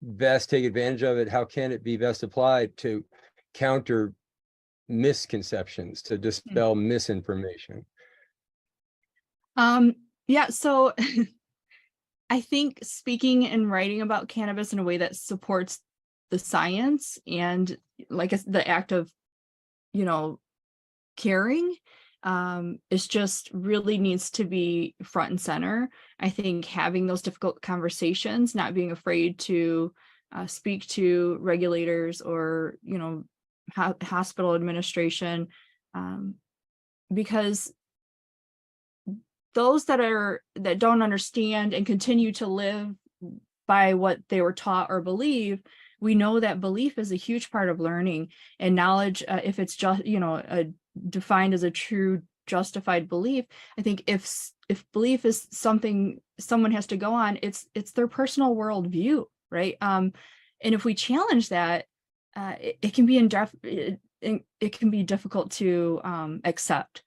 best take advantage of it? How can it be best applied to counter misconceptions, to dispel misinformation? So I think speaking and writing about cannabis in a way that supports the science and the act of caring is just really needs to be front and center. I think having those difficult conversations, not being afraid to speak to regulators or hospital administration, because those that don't understand and continue to live by what they were taught or believe we know that belief is a huge part of learning, and knowledge, if it's just, defined as a true justified belief. I think if belief is something someone has to go on, it's their personal worldview, right? And if we challenge that, it can be difficult to accept.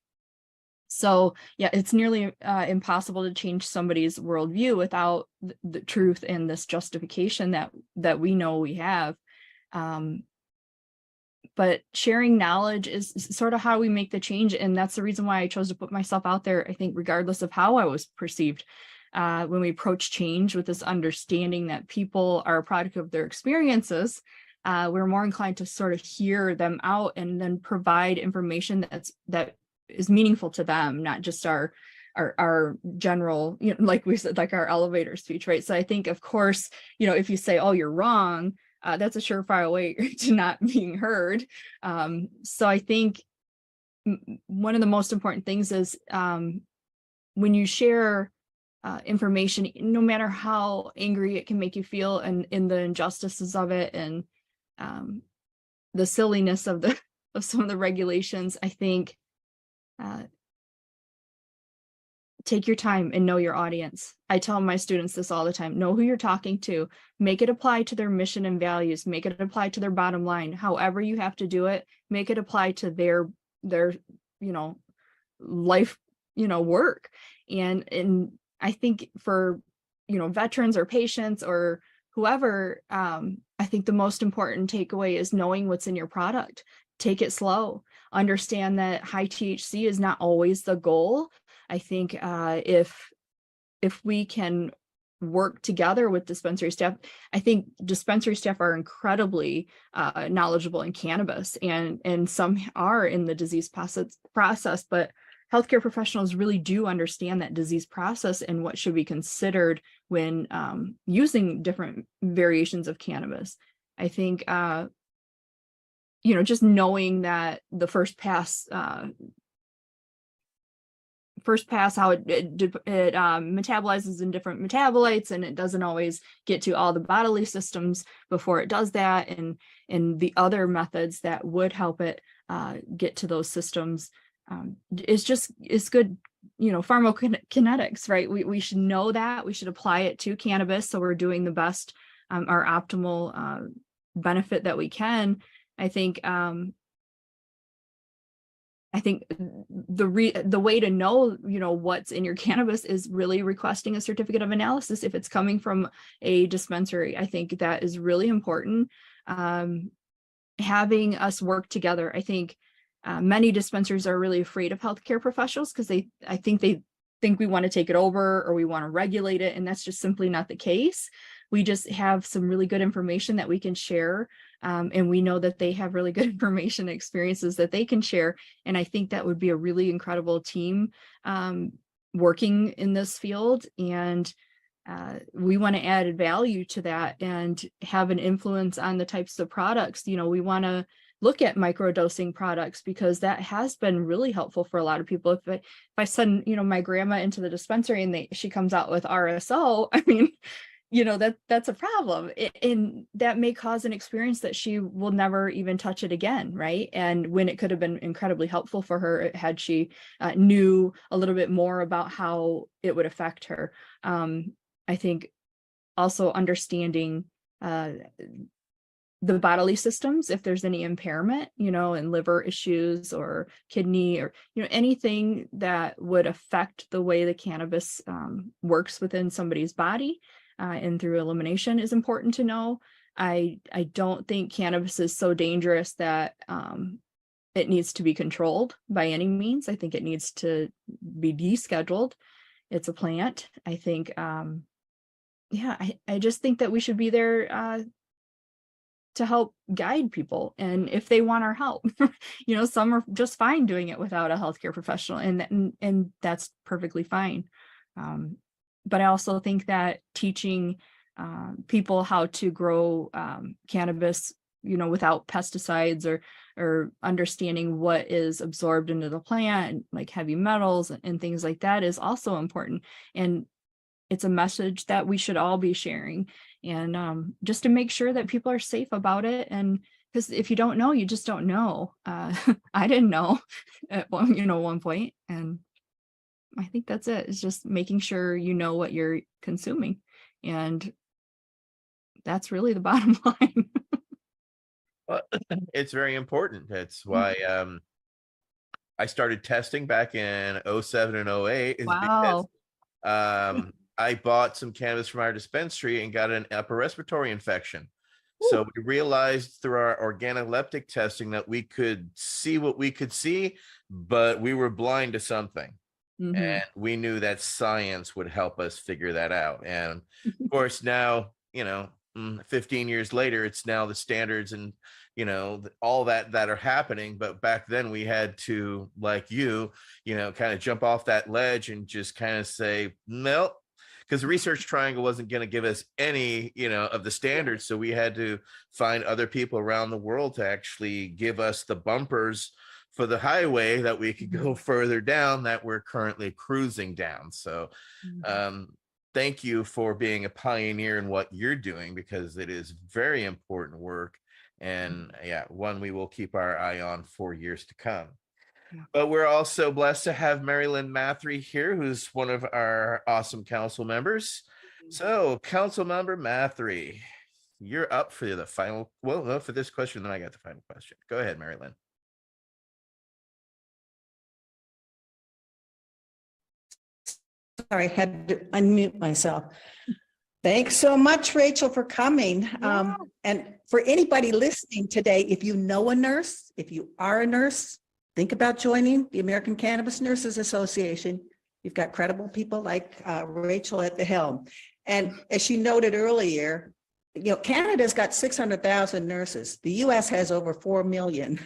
So yeah, it's nearly impossible to change somebody's worldview without the truth and this justification that we know we have. But sharing knowledge is sort of how we make the change. And that's the reason why I chose to put myself out there, I think, regardless of how I was perceived. When we approach change with this understanding that people are a product of their experiences, we're more inclined to sort of hear them out and then provide information that is meaningful to them, not just our general, like we said, like our elevator speech, right? So I think, of course, if you say, oh, you're wrong, that's a surefire way to not being heard. So I think one of the most important things is when you share information, no matter how angry it can make you feel, and in the injustices of it, and the silliness of some of the regulations, I think take your time and know your audience. I tell my students this all the time: know who you're talking to, make it apply to their mission and values, make it apply to their bottom line. However you have to do it, make it apply to their life, work. And I think for, veterans or patients or whoever, I think the most important takeaway is knowing what's in your product. Take it slow. Understand that high THC is not always the goal. I think if we can work together with dispensary staff, I think dispensary staff are incredibly knowledgeable in cannabis, and some are in the disease process, but healthcare professionals really do understand that disease process and what should be considered when using different variations of cannabis. I think, just knowing that the first pass, how it metabolizes in different metabolites, and it doesn't always get to all the bodily systems before it does that, and the other methods that would help it get to those systems. It's good, pharmacokinetics, right? We should know that. We should apply it to cannabis, so we're doing the best, our optimal benefit that we can. I think the way to know, what's in your cannabis is really requesting a certificate of analysis if it's coming from a dispensary. I think that is really important. Having us work together. I think many dispensaries are really afraid of healthcare professionals because they think we want to take it over or we want to regulate it, and that's just simply not the case. We just have some really good information that we can share, and we know that they have really good information and experiences that they can share, and I think that would be a really incredible team working in this field, and we want to add value to that and have an influence on the types of products. We want to look at microdosing products because that has been really helpful for a lot of people. If I send, my grandma into the dispensary and she comes out with RSO, I mean, that's a problem. And that may cause an experience that she will never even touch it again, right? And when it could have been incredibly helpful for her had she knew a little bit more about how it would affect her. I think also understanding the bodily systems, if there's any impairment, and liver issues or kidney or, anything that would affect the way the cannabis works within somebody's body and through elimination is important to know. I don't think cannabis is so dangerous that it needs to be controlled by any means. I think it needs to be descheduled. It's a plant. I think, I just think that we should be there to help guide people. And if they want our help, some are just fine doing it without a healthcare professional, and that's perfectly fine. But I also think that teaching people how to grow cannabis, without pesticides or understanding what is absorbed into the plant, like heavy metals and things like that, is also important. And it's a message that we should all be sharing. and just to make sure that people are safe about it. And because if you don't know, you just don't know. I didn't know at one point, and I think that's it. It's just making sure you know what you're consuming, and that's really the bottom line. Well, it's very important. That's why I started testing back in 07 and 08 is because Wow. I bought some cannabis from our dispensary and got an upper respiratory infection. So we realized through our organoleptic testing that we could see what we could see, but we were blind to something. Mhm. And we knew that science would help us figure that out. And of course, now, 15 years later, it's now the standards and, all that are happening. But back then we had to, like kind of jump off that ledge and just kind of say, no, because the research triangle wasn't going to give us any, of the standards. So we had to find other people around the world to actually give us the bumpers for the highway that we could go further down that we're currently cruising down. So thank you for being a pioneer in what you're doing, because it is very important work. And one we will keep our eye on for years to come. But we're also blessed to have Mary Lynn Mathry here, who's one of our awesome council members. So Council Member Mathry, you're up for the final, no, for this question, then I got the final question. Go ahead, Mary Lynn. Sorry, I had to unmute myself. Thanks so much, Rachel, for coming. And for anybody listening today, if you know a nurse, if you are a nurse, think about joining the American Cannabis Nurses Association. You've got credible people like Rachel at the helm. And as she noted earlier, Canada's got 600,000 nurses. The US has over 4 million.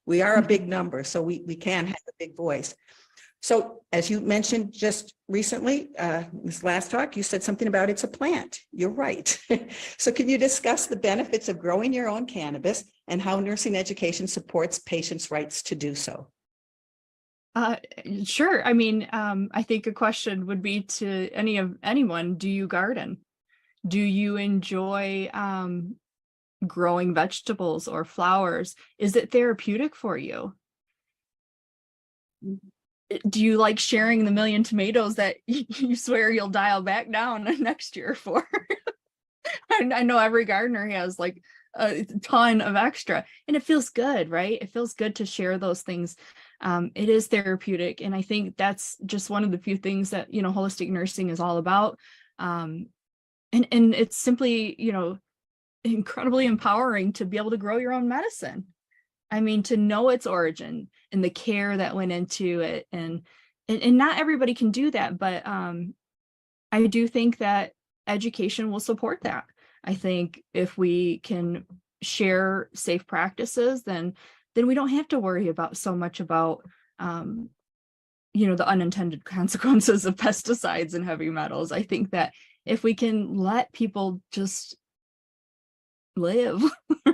We are a big number, so we can have a big voice. So as you mentioned just recently, this last talk, you said something about it's a plant. You're right. So can you discuss the benefits of growing your own cannabis and how nursing education supports patients' rights to do so? Sure. I mean, I think a question would be to anyone, do you garden? Do you enjoy growing vegetables or flowers? Is it therapeutic for you? Do you like sharing the million tomatoes that you swear you'll dial back down next year for? I know every gardener has like a ton of extra, and it feels good, right? It feels good to share those things. It is therapeutic. And I think that's just one of the few things that, holistic nursing is all about. And it's simply, incredibly empowering to be able to grow your own medicine. I mean, to know its origin and the care that went into it, and not everybody can do that, but I do think that education will support that. I think if we can share safe practices, then we don't have to worry about so much about the unintended consequences of pesticides and heavy metals. I think that if we can let people just live,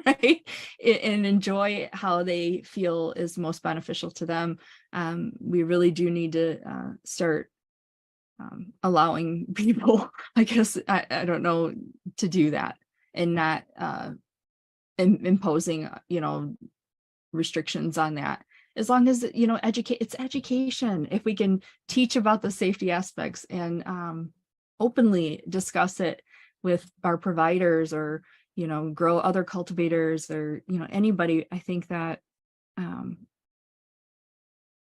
right, and enjoy how they feel is most beneficial to them, we really do need to start allowing people, I guess, I don't know, to do that, and not imposing restrictions on that, as long as it's education. If we can teach about the safety aspects and openly discuss it with our providers, or grow other cultivators, or anybody, I think that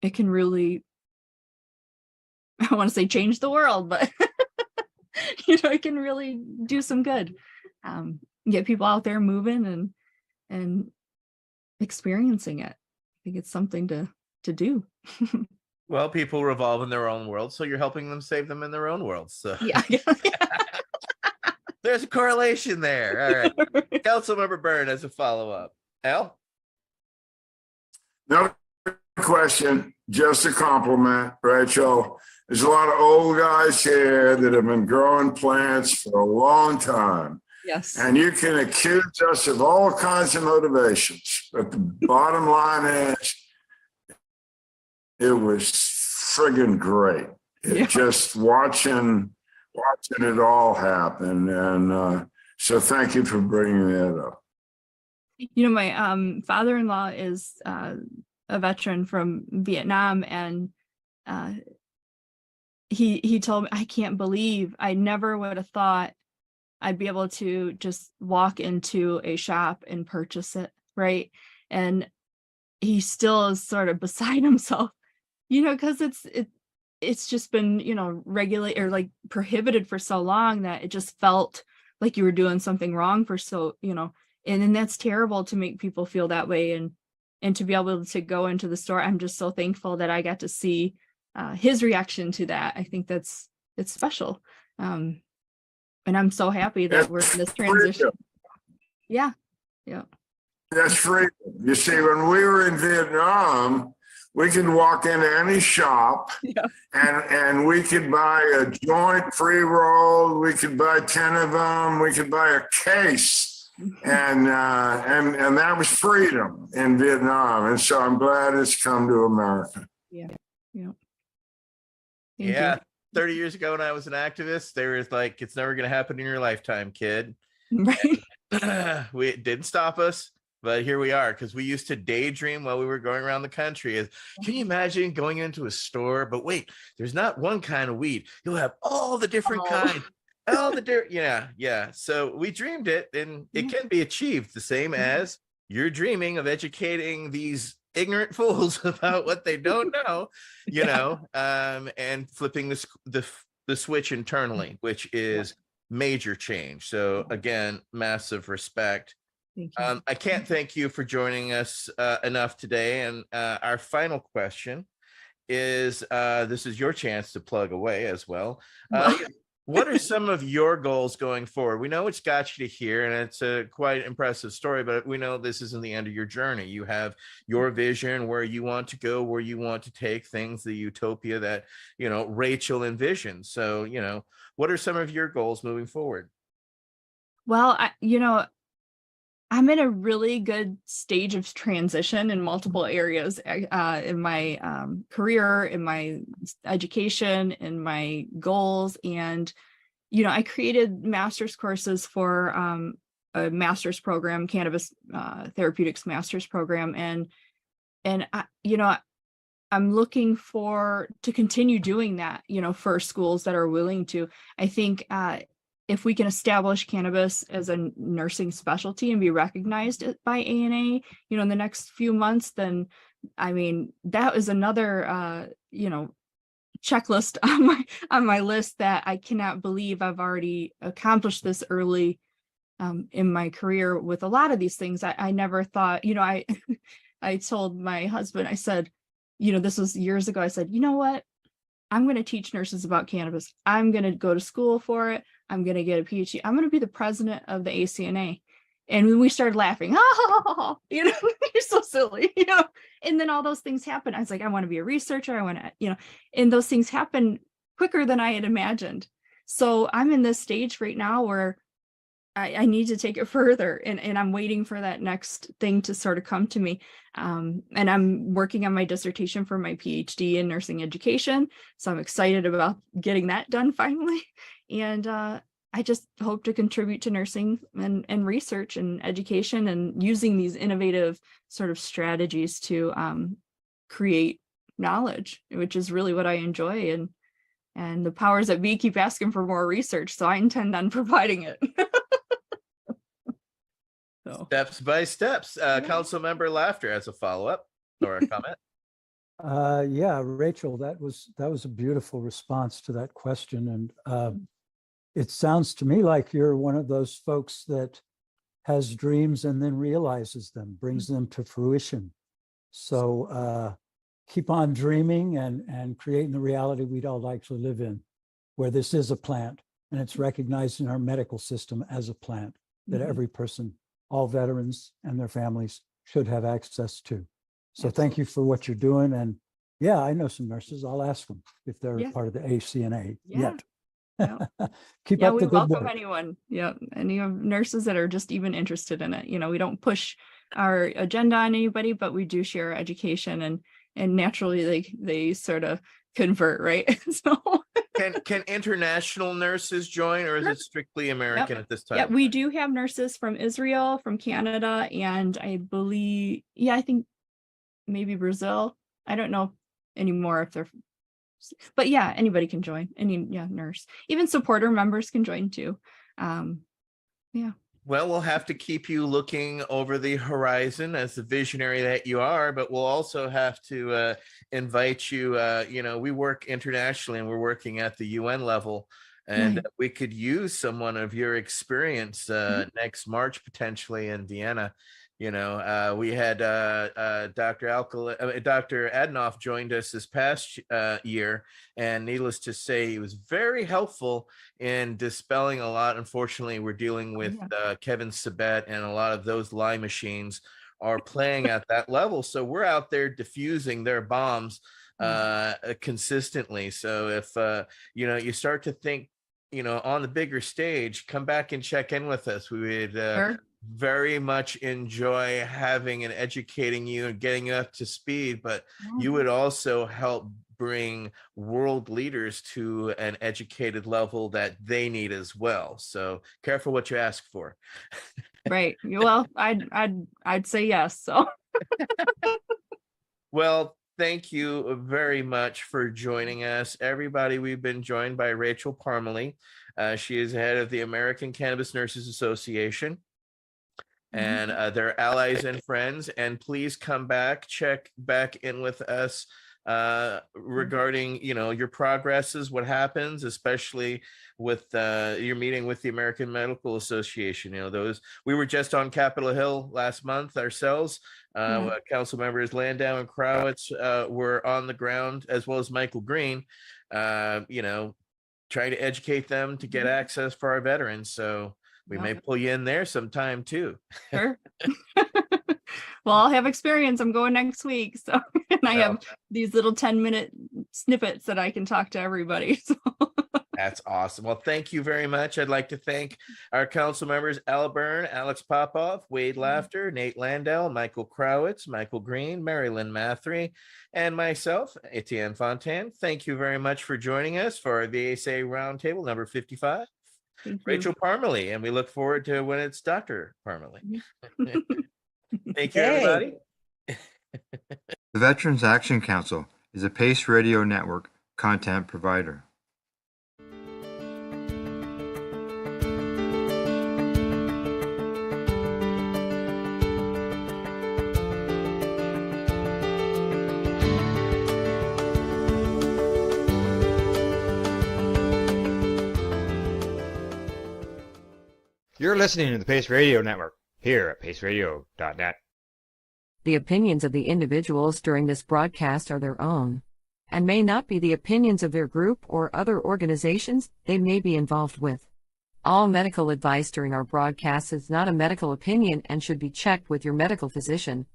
it can really, I want to say change the world, but it can really do some good. Get people out there moving and experiencing it. I think it's something to do. Well, people revolve in their own world, so you're helping them save them in their own world. So yeah. There's a correlation there. All right. Councilmember Byrne as a follow-up. Al? No question, just a compliment, Rachel. There's a lot of old guys here that have been growing plants for a long time. Yes. And you can accuse us of all kinds of motivations, but the bottom line is it was friggin' great. Just watching it all happen. And So thank you for bringing that up. You know, my father-in-law is a veteran from Vietnam, and he told me, I can't believe, I never would have thought I'd be able to just walk into a shop and purchase it, right? And he still is sort of beside himself, you know, because it's just been, you know, regulated or like prohibited for so long that it just felt like you were doing something wrong for so, you know, and then that's terrible to make people feel that way. And to be able to go into the store, I'm just so thankful that I got to see his reaction to that. I think it's special. And I'm so happy that we're in this transition. Yeah. Yeah. That's freedom. You see, when we were in Vietnam, we could walk into any shop and we could buy a joint pre-roll. We could buy 10 of them. We could buy a case, and that was freedom in Vietnam. And so I'm glad it's come to America. Yeah. Yeah. Yeah. 30 years ago when I was an activist, they were like, it's never going to happen in your lifetime, kid. Right. It didn't stop us. But here we are, because we used to daydream while we were going around the country. Can you imagine going into a store? But wait, there's not one kind of weed. You'll have all the different kinds. All the different, yeah. So we dreamed it, and it can be achieved, the same as you're dreaming of educating these ignorant fools about what they don't know, you know, and flipping the switch internally, which is major change. So again, massive respect. I can't thank you for joining us enough today. And our final question is, this is your chance to plug away as well. What are some of your goals going forward? We know it's got you to here, and it's a quite impressive story, but we know this isn't the end of your journey. You have your vision, where you want to go, where you want to take things, the utopia that, you know, Rachel envisioned. So, you know, what are some of your goals moving forward? Well, I'm in a really good stage of transition in multiple areas in my career, in my education, in my goals. And, you know, I created master's courses for a master's program, cannabis therapeutics master's program. And I'm looking to continue doing that, you know, for schools that are willing to. I think if we can establish cannabis as a nursing specialty and be recognized by ANA, you know, in the next few months, then, I mean, that is another, you know, checklist on my list that I cannot believe I've already accomplished this early in my career with a lot of these things. I never thought, you know, I told my husband, I said, you know, this was years ago. I said, you know what? I'm going to teach nurses about cannabis. I'm going to go to school for it. I'm going to get a PhD. I'm going to be the president of the ACNA. And when we started laughing, you know, you're so silly, you know, and then all those things happen. I was like, I want to be a researcher. I want to, you know, and those things happen quicker than I had imagined. So I'm in this stage right now where I need to take it further, and I'm waiting for that next thing to sort of come to me. And I'm working on my dissertation for my PhD in nursing education. So I'm excited about getting that done finally. And I just hope to contribute to nursing and research and education, and using these innovative sort of strategies to create knowledge, which is really what I enjoy. And the powers that be keep asking for more research, so I intend on providing it. Steps by steps. Council Member Laughter has a follow-up or a comment. Yeah, Rachel, that was a beautiful response to that question. And it sounds to me like you're one of those folks that has dreams and then realizes them, brings them to fruition. So keep on dreaming and creating the reality we'd all like to live in, where this is a plant and it's recognized in our medical system as a plant that every person, all veterans and their families, should have access to. So thank you for what you're doing. And yeah, I know some nurses. I'll ask them if they're part of the ACNA yet. Keep up the good work. Welcome anyone. Yeah, any of nurses that are just even interested in it. You know, we don't push our agenda on anybody, but we do share education, and naturally they sort of convert, right? So Can international nurses join, or is it strictly American at this time? Yeah, we do have nurses from Israel, from Canada, and I believe, I think maybe Brazil. I don't know anymore if they're, but yeah, anybody can join. Any nurse, even supporter members can join too. Yeah. Well, we'll have to keep you looking over the horizon as the visionary that you are, but we'll also have to invite you. We work internationally and we're working at the UN level, and we could use someone of your experience next March, potentially in Vienna. We had Dr. Adnoff joined us this past year, and needless to say, he was very helpful in dispelling a lot. Unfortunately, we're dealing with Kevin Sabet, and a lot of those lie machines are playing at that level. So we're out there diffusing their bombs consistently. So if you start to think, on the bigger stage, come back and check in with us. We would very much enjoy having and educating you and getting you up to speed, but you would also help bring world leaders to an educated level that they need as well. So careful what you ask for. Right. Well, I'd say yes. So well, thank you very much for joining us, everybody. We've been joined by Rachel Parmelee. She is head of the American Cannabis Nurses Association and their allies and friends. And please come back, check back in with us regarding, your progresses, what happens, especially with your meeting with the American Medical Association. We were just on Capitol Hill last month ourselves. Council members Landau and Krawitz were on the ground, as well as Michael Green, trying to educate them to get access for our veterans. So we may pull you in there sometime too. Sure. Well, I'll have experience. I'm going next week. So, and I have these little 10-minute snippets that I can talk to everybody. So. That's awesome. Well, thank you very much. I'd like to thank our council members, Al Byrne, Alex Popoff, Wade Laughter, Nate Landau, Michael Krawitz, Michael Green, Mary Lynn Mathry, and myself, Etienne Fontaine. Thank you very much for joining us for our V.A.C. Roundtable number 55. Rachel Parmelee, and we look forward to when it's Dr. Parmelee. Thank you, everybody. The Veterans Action Council is a PACE Radio Network content provider. You're listening to the Pace Radio Network here at paceradio.net. The opinions of the individuals during this broadcast are their own, and may not be the opinions of their group or other organizations they may be involved with. All medical advice during our broadcast is not a medical opinion and should be checked with your medical physician.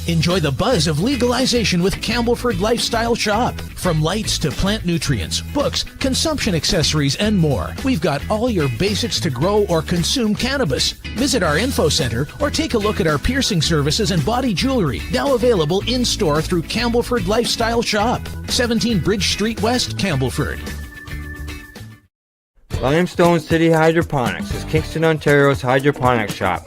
Enjoy the buzz of legalization with Campbellford Lifestyle Shop. From lights to plant nutrients, books, consumption accessories, and more, we've got all your basics to grow or consume cannabis. Visit our info center or take a look at our piercing services and body jewelry, now available in-store through Campbellford Lifestyle Shop, 17 Bridge Street West, Campbellford. Limestone City Hydroponics is Kingston, Ontario's hydroponics shop.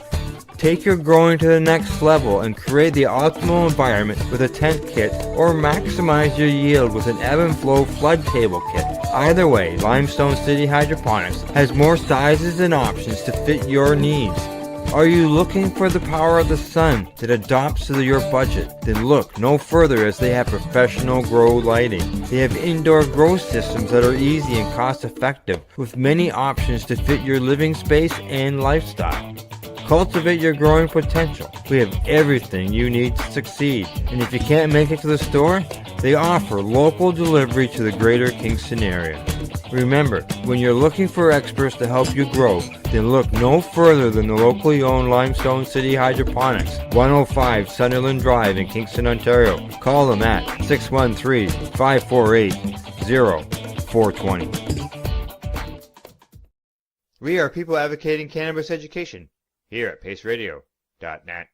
Take your growing to the next level and create the optimal environment with a tent kit, or maximize your yield with an ebb and flow flood table kit. Either way, Limestone City Hydroponics has more sizes and options to fit your needs. Are you looking for the power of the sun that adapts to your budget? Then look no further, as they have professional grow lighting. They have indoor grow systems that are easy and cost effective, with many options to fit your living space and lifestyle. Cultivate your growing potential. We have everything you need to succeed. And if you can't make it to the store, they offer local delivery to the greater Kingston area. Remember, when you're looking for experts to help you grow, then look no further than the locally owned Limestone City Hydroponics, 105 Sunderland Drive in Kingston, Ontario. Call them at 613-548-0420. We are people advocating cannabis education here at paceradio.net.